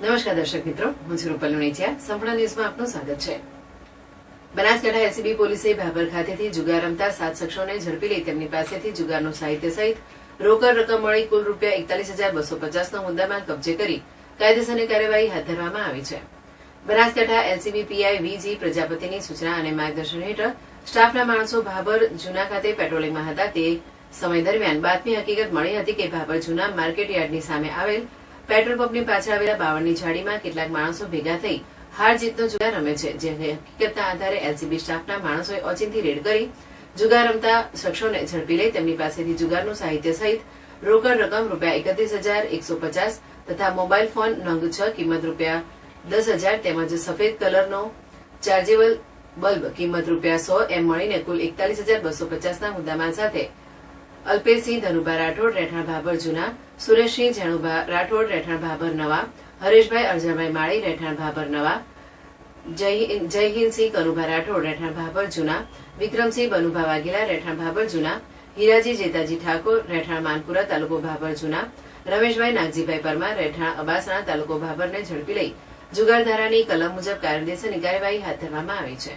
નમસ્કાર દર્શક મિત્રો, હું છું રૂપલ લુણીચિયા. સંપૂર્ણ ન્યૂઝમાં આપનું સ્વાગત છે. બનાસકાંઠા એલસીબી પોલીસે ભાભર ખાતેથી જુગાર રમતા 7 શખ્સોને ઝડપી લઈ તેમની પાસેથી જુગારનું સાહિત્ય સહિત રોકડ રકમ મળી કુલ ₹41,250 નો મુદ્દામાલ કબજે કરી કાયદેસરની કાર્યવાહી હાથ ધરવામાં આવી છે. Banaskantha LCB PI VG. પ્રજાપતિની સૂચના અને માર્ગદર્શન હેઠળ સ્ટાફના માણસો ભાભર જૂના ખાતે પેટ્રોલિંગમાં હતા. તે સમય દરમિયાન બાતમી હકીકત મળી હતી કે ભાભર જૂના માર્કેટ યાર્ડની સામે આવેલ પેટ્રોલ પંપની પાછળ આવેલા બાવળની ઝાડીમાં કેટલાક માણસો ભેગા થઈ હાર જીતનો જુગાર રમે છે. જે હકીકતના આધારે એલસીબી સ્ટાફના માણસોએ ઓચિંતી રેડ કરી જુગાર રમતા શખ્સોને ઝડપી લઈ તેમની પાસેથી જુગારનું સાહિત્ય સહિત રોકડ રકમ ₹31,150 તથા મોબાઈલ ફોન નંગ 6 કિંમત ₹10,000 તેમજ સફેદ કલરનો ચાર્જેબલ બલ્બ કિંમત ₹100 એમ મળીને કુલ ₹41,250 ના મુદ્દામાલ સાથે અલ્પેશસિંહ ધનુભા રાઠોડ રહેઠાણ ભાભર જૂના, સુરેશસિંહ જેણુભા રાઠોડ રહેઠાણ ભાભર નવા, હરેશભાઈ અરજણભાઈ માળી રહેઠાણ ભાભર નવા, જયહિંદસિંહ કનુભા રાઠોડ રહેઠાણ ભાભર જૂના, વિક્રમસિંહ બનુભા વાઘેલા રહેઠાણ ભાભર જૂના, હીરાજી જેતાજી ઠાકોર રહેઠાણ માનપુરા તાલુકો ભાભર જૂના, રમેશભાઈ નાગજીભાઈ પરમાર રહેઠાણ અબાસણા તાલુકો ભાભરને ઝડપી લઈ જુગાર ધારાની કલમ મુજબ કાયદેસરની કાર્યવાહી હાથ ધરવામાં આવી છે.